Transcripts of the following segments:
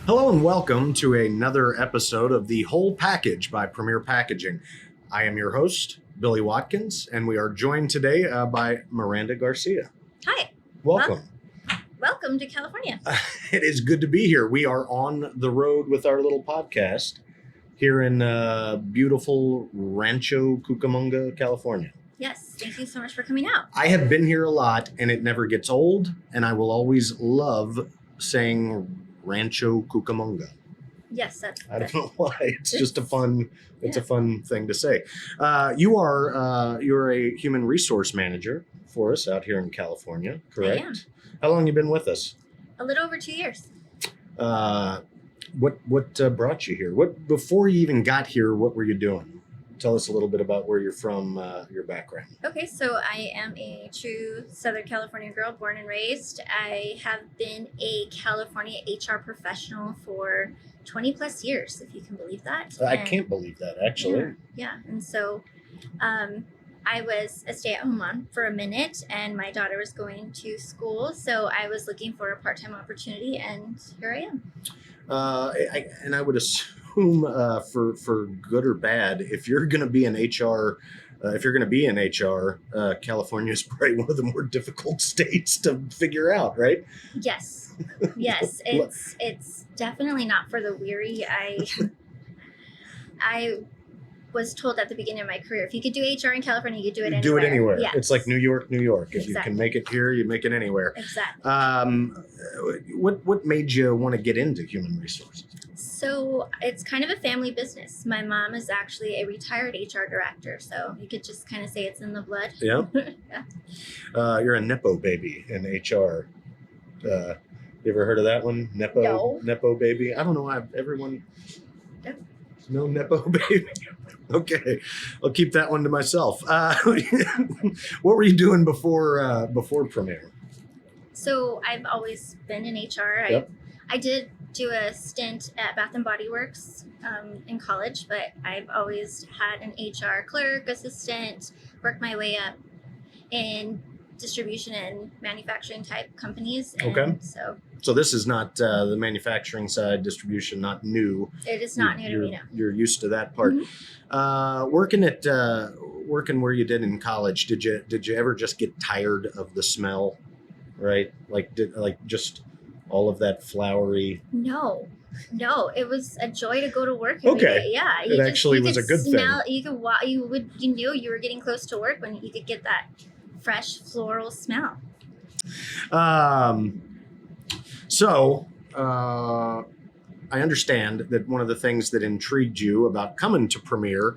Hello and welcome to another episode of The Whole Package by Premier Packaging. I am your host, Billy Watkins, and we are joined today by Miranda Garcia. Hi. Welcome. Welcome to California. It is good to be here. We are on the road with our little podcast here in beautiful Rancho Cucamonga, California. Yes, thank you so much for coming out. I have been here a lot and it never gets old, and I will always love saying Rancho Cucamonga. Yes, I don't know why. It's just a fun. It's a fun thing to say. You're a human resource manager for us out here in California, correct? I am. How long have you been with us? A little over 2 years. What brought you here? Before you even got here? What were you doing? Tell us a little bit about where you're from, your background. Okay, so I am a true Southern California girl, born and raised. I have been a California HR professional for 20 plus years, if you can believe that. I can't believe that, actually. Yeah. And so I was a stay-at-home mom for a minute, and my daughter was going to school, so I was looking for a part-time opportunity, and here I am. I would assume for good or bad, if you're going to be in HR, California is probably one of the more difficult states to figure out, right? Yes, it's definitely not for the weary. I was told at the beginning of my career, if you could do HR in California, you could do it anywhere. Do it anywhere. Yes. It's like New York. If Exactly. you can make it here, you make it anywhere. Exactly. What made you want to get into human resources? So it's kind of a family business. My mom is actually a retired HR director, so you could just kind of say it's in the blood. Yeah. Yeah. You're a Nepo baby in HR. You ever heard of that one? Nepo baby? I don't know. Everyone. No Nepo baby. Okay, I'll keep that one to myself. What were you doing before Premier? So I've always been in HR. Yep. I did do a stint at Bath and Body Works in college, but I've always had an HR clerk, assistant, worked my way up in distribution and manufacturing type companies. And Okay. So this is not the manufacturing side, distribution, not new. it is not new to me now. You're used to that part. Mm-hmm. Working where you did in college, did you ever just get tired of the smell? Right? Just all of that flowery. No, it was a joy to go to work. Okay. Yeah. It actually was a good thing. You could walk. You knew you were getting close to work when you could get that fresh floral smell. I understand that one of the things that intrigued you about coming to Premier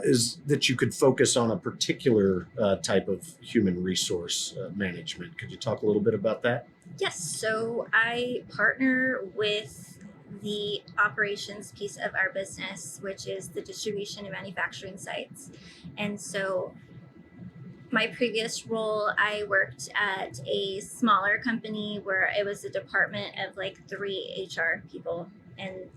is that you could focus on a particular type of human resource management. Could you talk a little bit about that? Yes. So I partner with the operations piece of our business, which is the distribution and manufacturing sites. And so my previous role, I worked at a smaller company where it was a department of like 3 HR people. And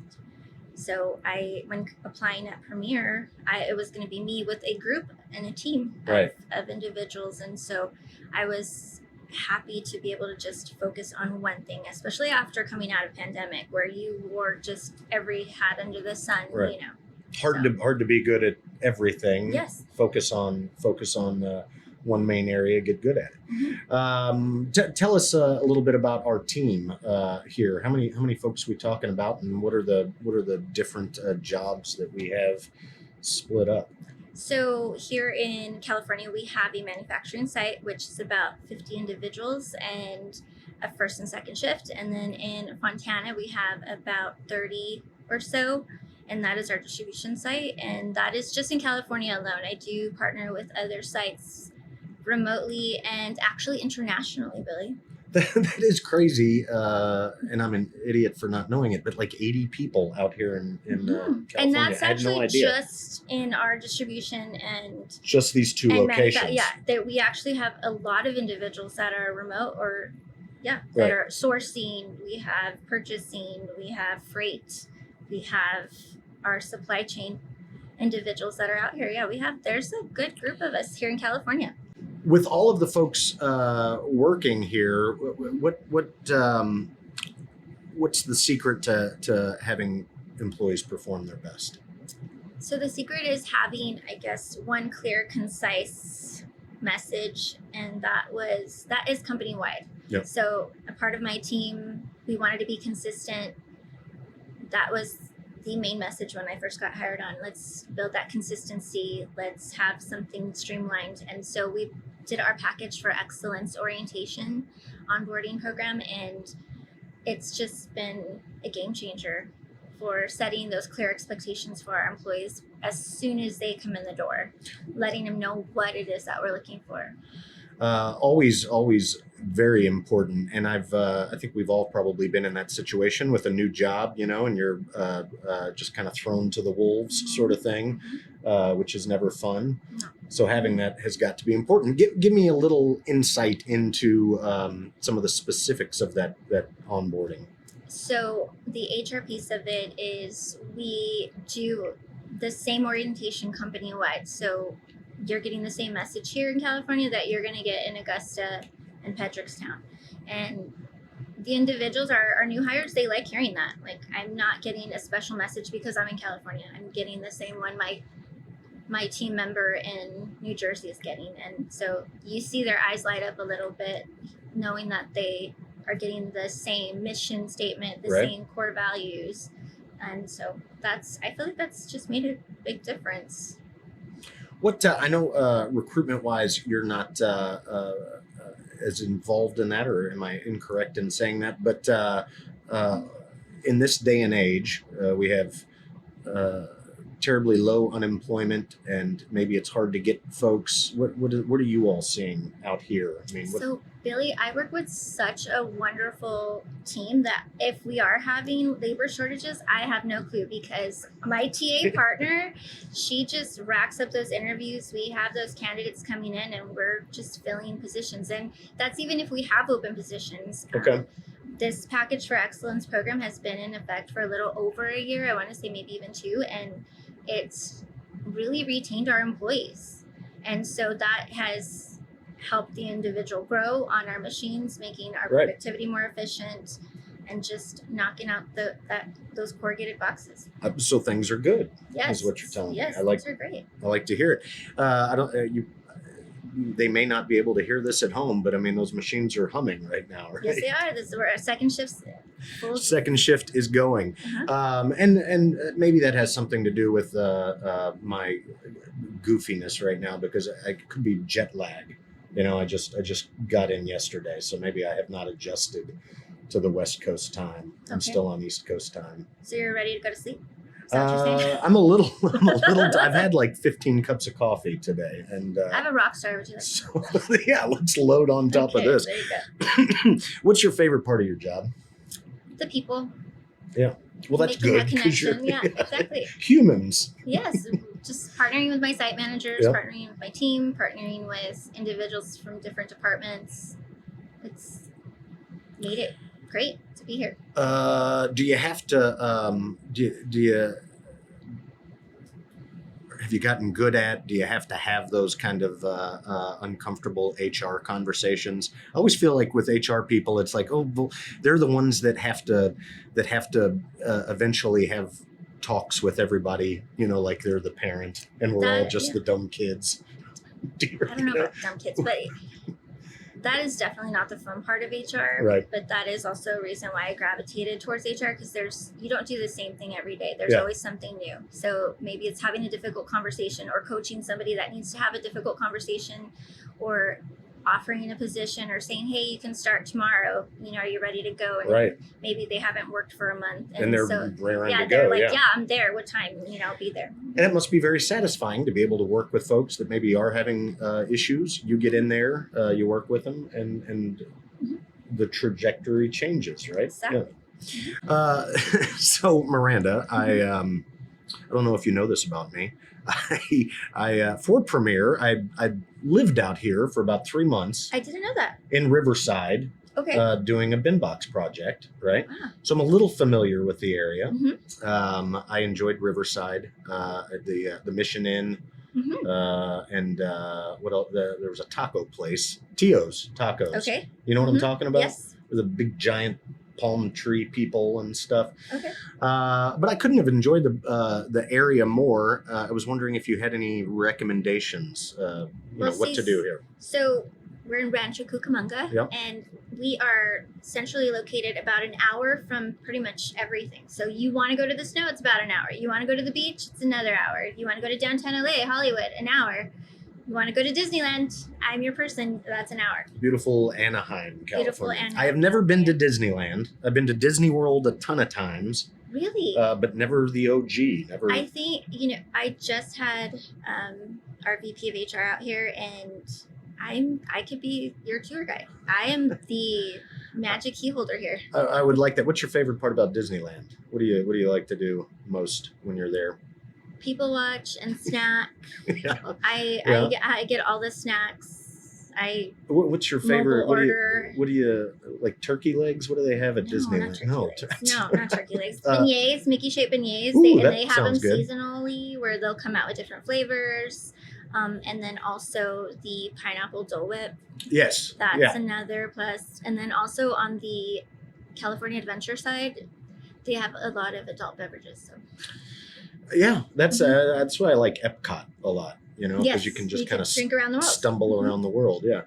so when applying at Premier, it was going to be me with a group and a team of individuals. And so I was happy to be able to just focus on one thing, especially after coming out of pandemic, where you wore just every hat under the sun, Right. you know. Hard to be good at everything. Yes. Focus on one main area, get good at it. Mm-hmm. Tell us a little bit about our team here. How many folks are we talking about, and what are the different jobs that we have split up? So here in California, we have a manufacturing site, which is about 50 individuals and a first and second shift. And then in Fontana, we have about 30 or so. And that is our distribution site. And that is just in California alone. I do partner with other sites remotely and actually internationally, Billy. That is crazy, and I'm an idiot for not knowing it, but like 80 people out here in California. And that's I had no actually idea. just in our distribution and Just these two locations. that we actually have a lot of individuals that are remote or that Right. are sourcing. We have purchasing, we have freight, we have our supply chain individuals that are out here. There's a good group of us here in California. With all of the folks working here, what's the secret to having employees perform their best? So the secret is having, I guess, one clear, concise message, and that is company wide. Yep. So a part of my team, we wanted to be consistent. That was the main message when I first got hired on. Let's build that consistency. Let's have something streamlined. And so we did our package for excellence orientation onboarding program, and it's just been a game changer for setting those clear expectations for our employees as soon as they come in the door, letting them know what it is that we're looking for. Always very important. And I think we've all probably been in that situation with a new job, and you're just kind of thrown to the wolves sort of thing, which is never fun. No. So having that has got to be important. Give me a little insight into some of the specifics of that onboarding. So the HR piece of it is we do the same orientation company-wide. So you're getting the same message here in California that you're going to get in Augusta and Pedrickstown. And the individuals, our new hires, they like hearing that. Like, I'm not getting a special message because I'm in California. I'm getting the same one my team member in New Jersey is getting. And so you see their eyes light up a little bit, knowing that they are getting the same mission statement, the Right. same core values. And so I feel like that's just made a big difference. What I know, recruitment-wise, you're not as involved in that, or am I incorrect in saying that? But in this day and age, we have terribly low unemployment, and maybe it's hard to get folks. What are you all seeing out here? I mean, So Billy, I work with such a wonderful team that if we are having labor shortages, I have no clue, because my TA partner, she just racks up those interviews. We have those candidates coming in and we're just filling positions. And that's even if we have open positions. Okay. This package for excellence program has been in effect for a little over a year. I want to say maybe even 2. And it's really retained our employees. And so that has help the individual grow on our machines, making our Right. productivity more efficient, and just knocking out those corrugated boxes. So things are good. Yes, Is what you're telling me. yes, I like those are great. I like to hear it. I don't. They may not be able to hear this at home, but I mean, those machines are humming right now, right? Yes, they are. This is where our second shift's full. Second shift is going, Uh-huh. and maybe that has something to do with my goofiness right now, because I could be jet lag. I just got in yesterday, so maybe I have not adjusted to the West Coast time. I'm Okay. still on East Coast time. So you're ready to go to sleep? Is that what you're saying? I'm a little. I've had like 15 cups of coffee today, and I have a rock star. Would you like? so yeah, let's load on top of Okay, this. there you go. What's your favorite part of your job? The people. Well, that's making good that 'cause you're connection. Yeah, exactly. humans. Yes, just partnering with my site managers, Yeah. partnering with my team, partnering with individuals from different departments. It's made it great to be here. Do you have to? Do you? Have you gotten good at? Do you have to have those kind of uncomfortable HR conversations? I always feel like with HR people, it's like, oh, well, they're the ones that have to eventually have talks with everybody. Like they're the parent, and we're all just Yeah. the dumb kids. I don't know about dumb kids, but that is definitely not the fun part of HR. Right. But that is also a reason why I gravitated towards HR, because you don't do the same thing every day. There's Yeah. always something new. So maybe it's having a difficult conversation, or coaching somebody that needs to have a difficult conversation, or offering a position, or saying, hey, you can start tomorrow. Are you ready to go? And Right. maybe they haven't worked for a month. And they're so, raring yeah, to they're go. like, Yeah. I'm there. What time? I'll be there. And it must be very satisfying to be able to work with folks that maybe are having issues. You get in there, you work with them, and the trajectory changes, right? Exactly. Yeah. So Miranda, I don't know if you know this about me. I for Premier, I lived out here for about 3 months I didn't know that. in Riverside, Okay. doing a bin box project, right? Wow. So I'm a little familiar with the area. Mhm. I enjoyed Riverside, the Mission Inn, Mhm. and what else? There was a taco place, Tio's Tacos. Okay. You know what I'm Mhm. talking about? Yes. With a big giant palm tree people and stuff. Okay. But I couldn't have enjoyed the area more. I was wondering if you had any recommendations, what to do here. So we're in Rancho Cucamonga, Yep. and we are centrally located about an hour from pretty much everything. So you want to go to the snow, it's about an hour. You want to go to the beach, it's another hour. You want to go to downtown LA, Hollywood, an hour. You want to go to Disneyland, I'm your person, that's an hour. Beautiful Anaheim, California. Beautiful Anaheim, I have never been to Disneyland. I've been to Disney World a ton of times. Really? But never the OG. Never. I think, I just had our VP of HR out here, and I could be your tour guide. I am the magic key holder here. I would like that. What's your favorite part about Disneyland? What do you like to do most when you're there? People watch and snack. Yeah. I get all the snacks. What's your favorite? Order. What do you like? Turkey legs? What do they have at Disneyland? No, not turkey legs. Beignets, Mickey shaped beignets. Ooh, they have them good. seasonally, where they'll come out with different flavors. And then also the pineapple Dole Whip. Yes. That's another plus. And then also on the California Adventure side, they have a lot of adult beverages. So. Yeah, that's why I like Epcot a lot. Because you can just kind of drink around the world. Stumble around the world. Yeah.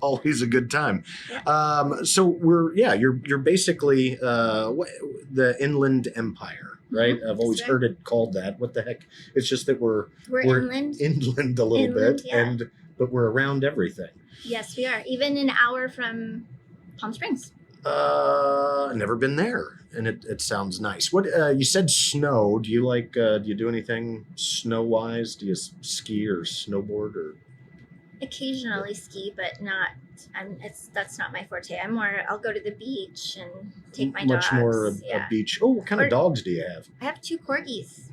Always a good time. Yeah. So you're basically the Inland Empire, right? Mm-hmm. I've always heard it called that. What the heck? It's just that we're inland a little bit, yeah. but we're around everything. Yes, we are. Even an hour from Palm Springs. Never been there, and it sounds nice. What you said snow? Do you like? Do you do anything snow wise? Do you ski or snowboard or? Occasionally ski, but not. That's not my forte. I'll go to the beach and take my dogs. Much more a beach. Oh, what kind of dogs do you have? I have 2 corgis.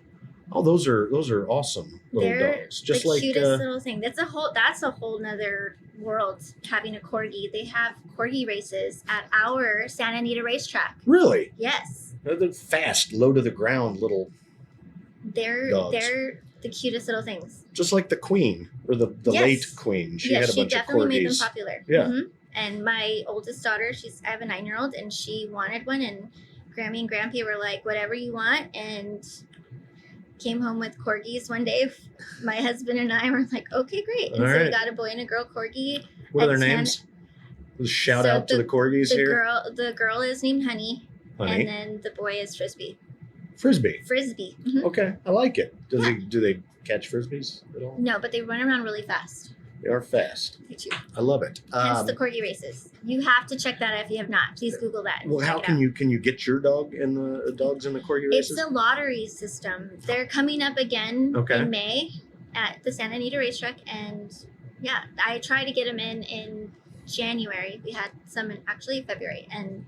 Oh, those are awesome little dogs. Just the like cutest little thing. That's a whole nother world, having a corgi. They have corgi races at our Santa Anita Racetrack. Really? Yes. They're fast, low to the ground little. Dogs. They're the cutest little things. Just like the Queen or the late Queen. She had a bunch of corgis. She definitely made them popular. Yeah. Mm-hmm. And my oldest daughter, I have a 9-year-old, and she wanted one, and Grammy and Grampy were like, whatever you want, and came home with corgis one day. My husband and I were like, okay, great. And we got a boy and a girl corgi. What are their names? Shout out to the corgis here. The girl is named Honey. And then the boy is Frisbee. Frisbee. Mm-hmm. Okay, I like it. Do they catch frisbees at all? No, but they run around really fast. They are fast. They do. I love it. Hence the corgi races. You have to check that out if you have not. Please Google that. Well, how can you get your dog and the dogs in the corgi races? It's a lottery system. They're coming up again in May at the Santa Anita Racetrack, and I try to get them in January. We had some in February, and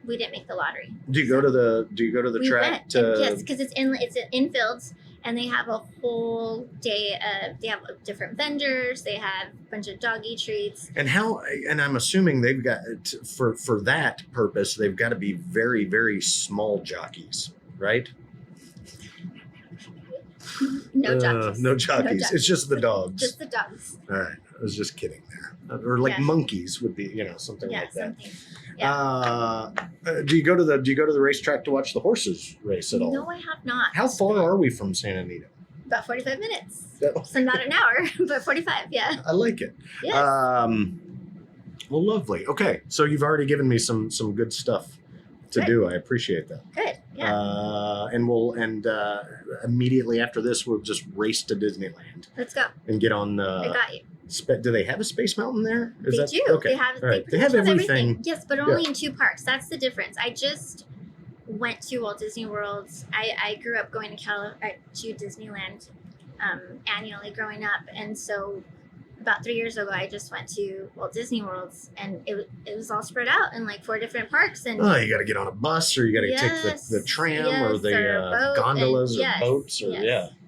we didn't make the lottery. Do you go to the track? Yes, because it's in fields. And they have a whole day they have different vendors. They have a bunch of doggy treats. And I'm assuming they've got, for that purpose, they've got to be very, very small jockeys, right? No jockeys. No jockeys. It's just the dogs. Just the dogs. All right. I was just kidding there. Or like monkeys would be, something like that. Something. Yeah. Do you go to the racetrack to watch the horses race at all? No, I have not. How far are we from Santa Anita? About 45 minutes. So not an hour, but 45. Yeah. I like it. Yes. Well, lovely. Okay, so you've already given me some good stuff to do. I appreciate that. Good. Yeah. And immediately after this, we'll just race to Disneyland. Let's go. And get on. I got you. Do they have a Space Mountain there? They do. Okay. They have everything. Yes, but only in 2 parks. That's the difference. I just went to Walt Disney World. I grew up going to Disneyland annually growing up, and so about 3 years ago, I just went to Walt Disney World, and it was all spread out in like 4 different parks. And you got to get on a bus, or you got to take the tram, or the gondolas, or boats, or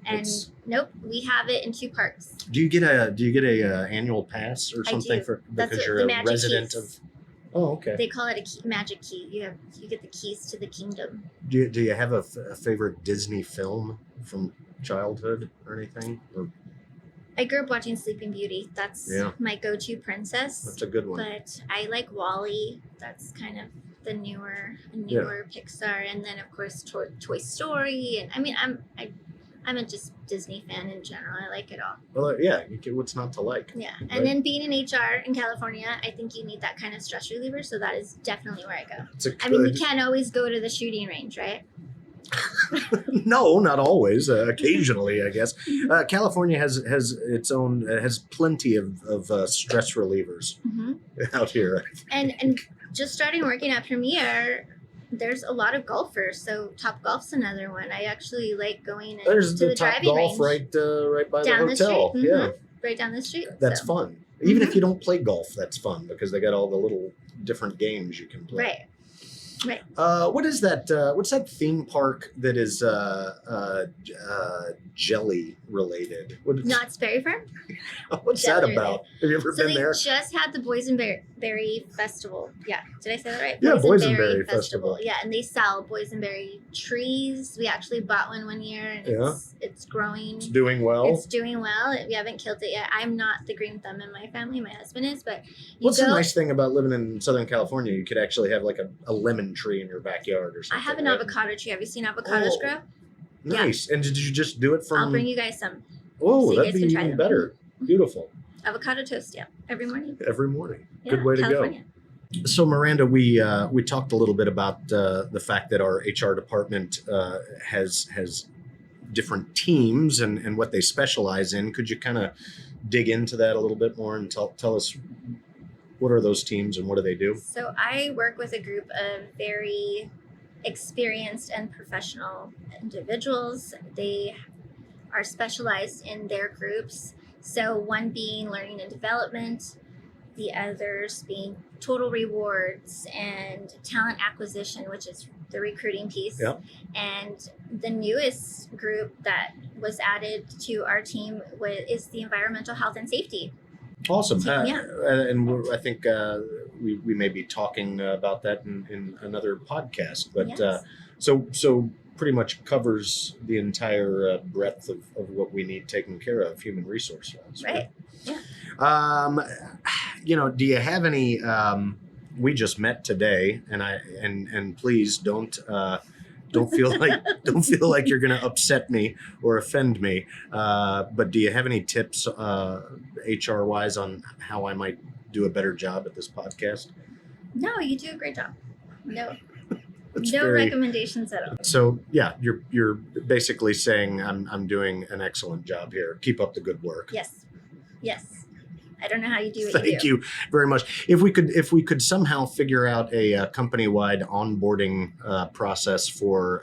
And nope, we have it in 2 parks. Do you get a annual pass or something because you're a resident of? Oh, okay. They call it a magic key. You get the keys to the kingdom. Do you have a, a favorite Disney film from childhood or anything? Or I grew up watching Sleeping Beauty. That's my go-to princess. That's a good one. But I like Wall-E. That's kind of the newer Pixar, and then of course Toy Story. And I mean, I'm a just Disney fan in general. I like it all. Well, yeah, what's not to like? Yeah, and then being in HR in California, I think you need that kind of stress reliever. So that is definitely where I go. I mean, you can't always go to the shooting range, right? No, not always. Occasionally, I guess. California has its own has plenty of stress relievers out here. And just starting working at Premier, there's a lot of golfers. So Top Golf's another one. I actually like going to the Top driving Golf range right by down the hotel. Yeah, right down the street. That's fun. Even if you don't play golf, that's fun because they got all the little different games you can play. Right. Right. What is that? What's that theme park that is jelly related? Knott's Berry Farm? What's that about? Have you ever been there? So they just had the Boysenberry Festival. Yeah. Did I say that right? Yeah, Boysenberry Festival. Yeah, and they sell boysenberry trees. We actually bought one year, and it's growing. It's doing well. It's doing well. We haven't killed it yet. I'm not the green thumb in my family. My husband is, but what's the nice thing about living in Southern California? You could actually have like a lemon tree in your backyard or something. I have an avocado tree. Have you seen avocados grow? Nice. Yeah. And did you just do it from? I'll bring you guys some. Oh, so that'd be even better. Beautiful. Avocado toast, every morning. Every morning. Yeah, good way to California. Go. So Miranda, we talked a little bit about the fact that our HR department has different teams and what they specialize in. Could you kind of dig into that a little bit more and tell us what are those teams and what do they do? So I work with a group of very experienced and professional individuals. They are specialized in their groups. So one being learning and development, the others being total rewards and talent acquisition, which is the recruiting piece. Yep. And the newest group that was added to our team is the environmental health and safety. Awesome. And I think we may be talking about that in another podcast. But yes. So pretty much covers the entire breadth of what we need taken care of, human resource wise. Right. Yeah. Do you have any? We just met today, and please don't feel like you're going to upset me or offend me. But do you have any tips, HR wise, on how I might do a better job at this podcast? No, you do a great job. No recommendations at all. So yeah, you're basically saying I'm doing an excellent job here. Keep up the good work. Yes. I don't know how you do it. Thank you very much. If we could somehow figure out a company-wide onboarding process for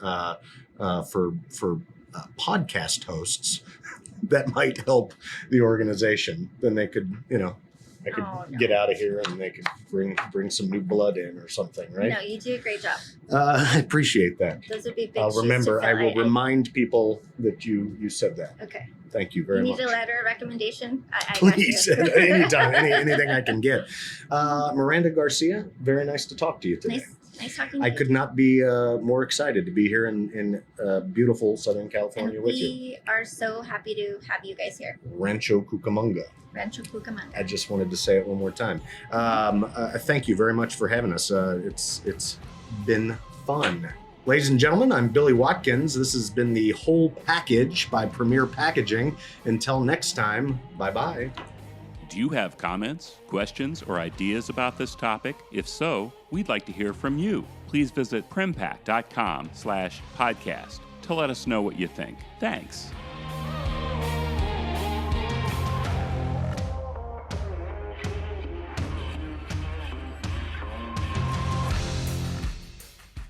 podcast hosts, that might help the organization. Then they could, I could get out of here and they could bring some new blood in or something, right? No, you do a great job. I appreciate that. Those would be big I'll remember. I will remind people that you said that. Okay. Thank you very much. You need a letter of recommendation? Please, anytime, anything I can get. Miranda Garcia, very nice to talk to you today. Nice talking to you. I could not be more excited to be here in beautiful Southern California with you. We are so happy to have you guys here. Rancho Cucamonga. I just wanted to say it one more time. Thank you very much for having us. It's been fun. Ladies and gentlemen, I'm Billy Watkins. This has been the Whole Package by Premier Packaging. Until next time, bye-bye. Do you have comments, questions, or ideas about this topic? If so, we'd like to hear from you. Please visit prempack.com/podcast to let us know what you think. Thanks.